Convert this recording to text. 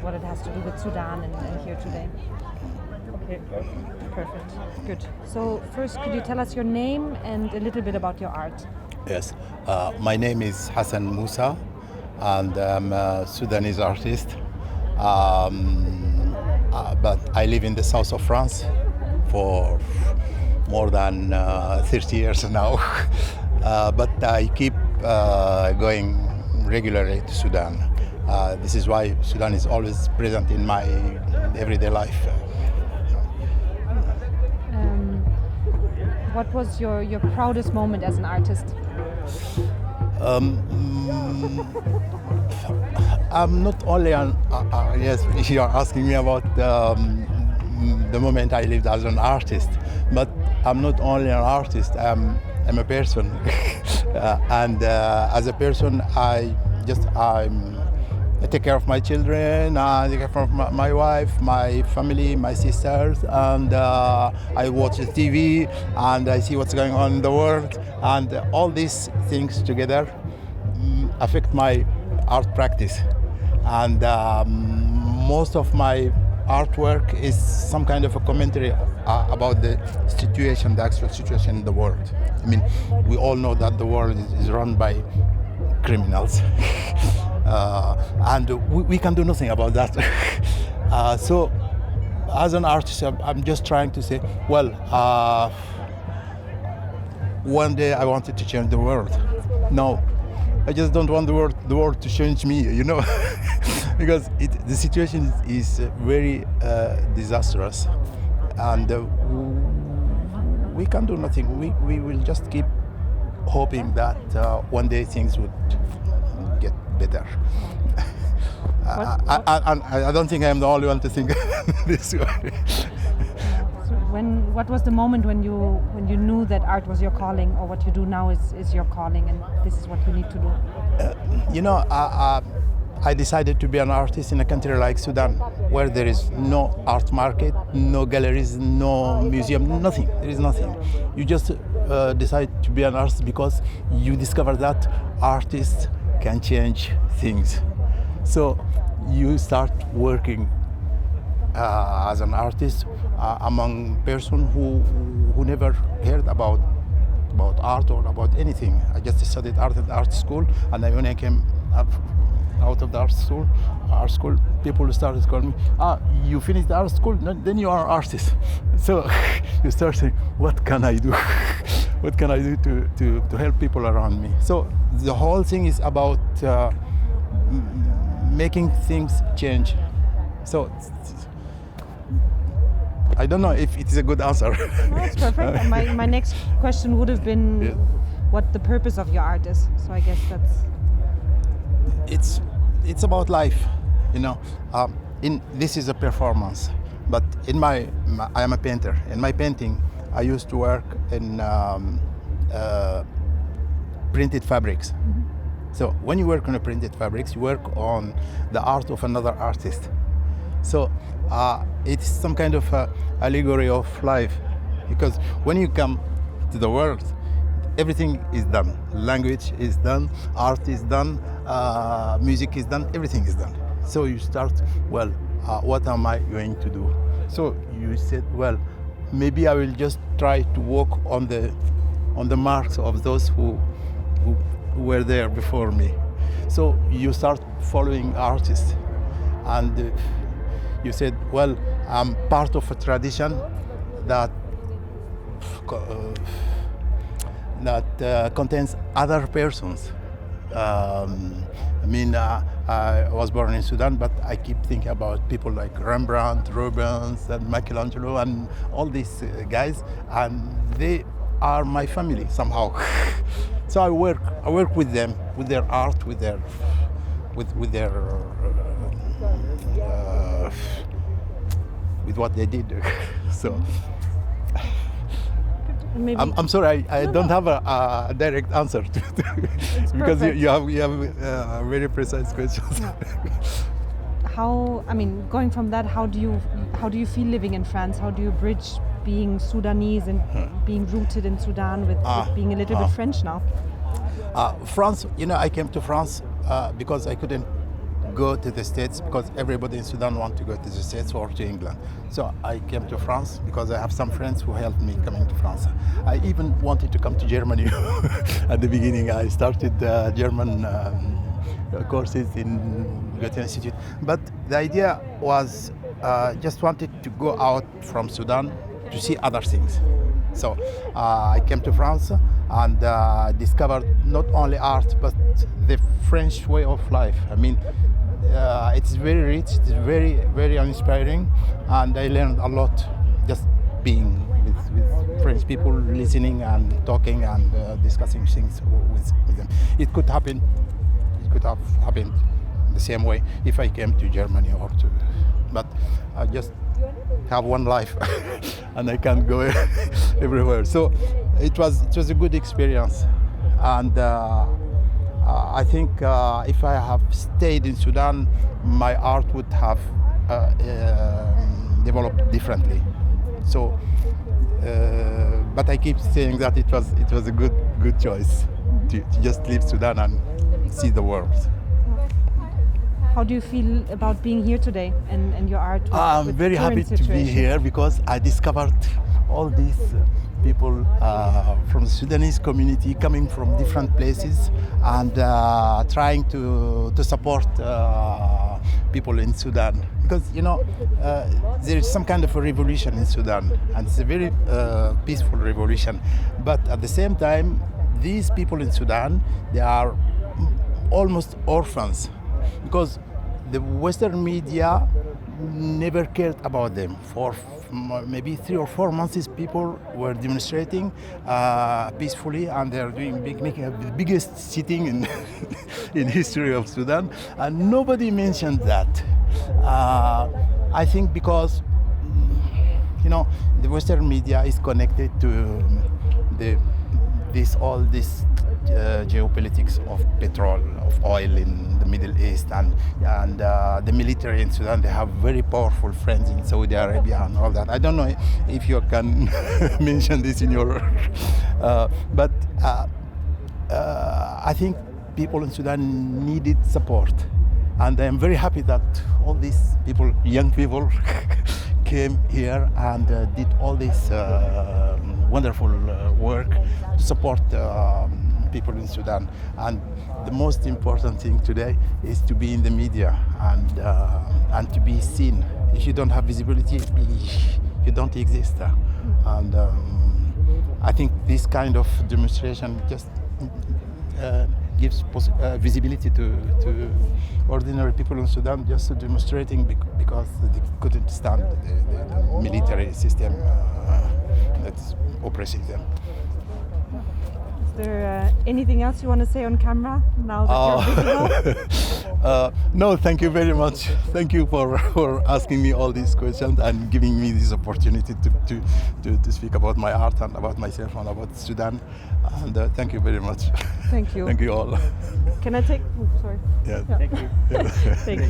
what it has to do with Sudan and here today. Okay, perfect, good. So first, could you tell us your name and a little bit about your art? Yes, my name is Hassan Musa, and I'm a Sudanese artist. But I live in the south of France for more than 30 years now. But I keep going regularly to Sudan. This is why Sudan is always present in my everyday life. What was your proudest moment as an artist? I'm not only yes, you are asking me about the moment I lived as an artist, but I'm not only an artist, I'm a person. And as a person, I take care of my children, I take care of my wife, my family, my sisters, and I watch the TV and I see what's going on in the world, and all these things together affect my art practice. And most of my artwork is some kind of a commentary about the situation, the actual situation in the world. I mean, we all know that the world is run by criminals. And we can do nothing about that. So as an artist, I'm just trying to say, well, one day I wanted to change the world. No, I just don't want the world to change me, you know, because the situation is very disastrous, and we can do nothing. We will just keep hoping that one day things would get better. I don't think I'm the only one to think this way. What was the moment when you knew that art was your calling, or what you do now is your calling, and this is what you need to do? I decided to be an artist in a country like Sudan, where there is no art market, no galleries, no museum, nothing. There is nothing. You just decide to be an artist because you discover that artists can change things. So you start working as an artist among persons who never heard about art or about anything. I just studied art at the art school, and then when I came out of the art school, people started calling me, you finished the art school, then you are an artist. So you start saying, what can I do? What can I do to help people around me? So the whole thing is about making things change. So I don't know if it is a good answer. No, it's perfect. My next question would have been what the purpose of your art is. So I guess it's about life, you know. This is a performance, but I am a painter. In my painting, I used to work in printed fabrics. Mm-hmm. So when you work on printed fabrics, you work on the art of another artist. So it's some kind of allegory of life, because when you come to the world, everything is done. Language is done, art is done, music is done, everything is done. So you start, well, what am I going to do? So you said, well, maybe I will just try to walk on the marks of those who were there before me. So you start following artists, and you said, well, I'm part of a tradition that contains other persons. I was born in Sudan, but I keep thinking about people like Rembrandt, Rubens, and Michelangelo, and all these guys, and they are my family somehow. So I work with them, with their art, with their with what they did. So I'm sorry, I don't have a direct answer to because you have very precise questions. Yeah. Going from that, how do you feel living in France? How do you bridge being Sudanese and being rooted in Sudan with being a little bit French now? France, I came to France because I couldn't go to the States because everybody in Sudan wants to go to the States or to England. So I came to France because I have some friends who helped me coming to France. I even wanted to come to Germany. At the beginning, I started German courses in Goethe Institute. But the idea was just wanted to go out from Sudan to see other things. So I came to France and discovered not only art but the French way of life. I mean, it's very rich, it's very, very inspiring, and I learned a lot just being with French people, listening and talking and discussing things with them. It could have happened the same way if I came to Germany or to, but I just have one life and I can't go everywhere. So it was a good experience, and I think if I have stayed in Sudan, my art would have developed differently. So, but I keep saying that it was a good choice to just leave Sudan and see the world. How do you feel about being here today and your art? I'm very happy to be here because I discovered all these people from the Sudanese community coming from different places and trying to support people in Sudan. Because, you know, there is some kind of a revolution in Sudan, and it's a very peaceful revolution. But at the same time, these people in Sudan, they are almost orphans because the Western media never cared about them. For maybe 3 or 4 months, people were demonstrating peacefully, and they're making the biggest sitting in history of Sudan, and nobody mentioned that. I think because, you know, the Western media is connected to all this geopolitics of petrol, of oil in the Middle East, and the military in Sudan. They have very powerful friends in Saudi Arabia and all that. I don't know if you can mention this in your, but I think people in Sudan needed support, and I'm very happy that all these people, young people, came here and did all this wonderful work to support people in Sudan. And the most important thing today is to be in the media and to be seen. If you don't have visibility, you don't exist. And I think this kind of demonstration just gives visibility to ordinary people in Sudan, just demonstrating because they couldn't stand the military system that's oppressing them. Is there anything else you want to say on camera now that you're visible? No, thank you very much. Thank you for asking me all these questions and giving me this opportunity to speak about my art and about myself and about Sudan. And thank you very much. Thank you. Thank you all. Can I take? Oh, sorry. Yeah. Thank you. Thank you.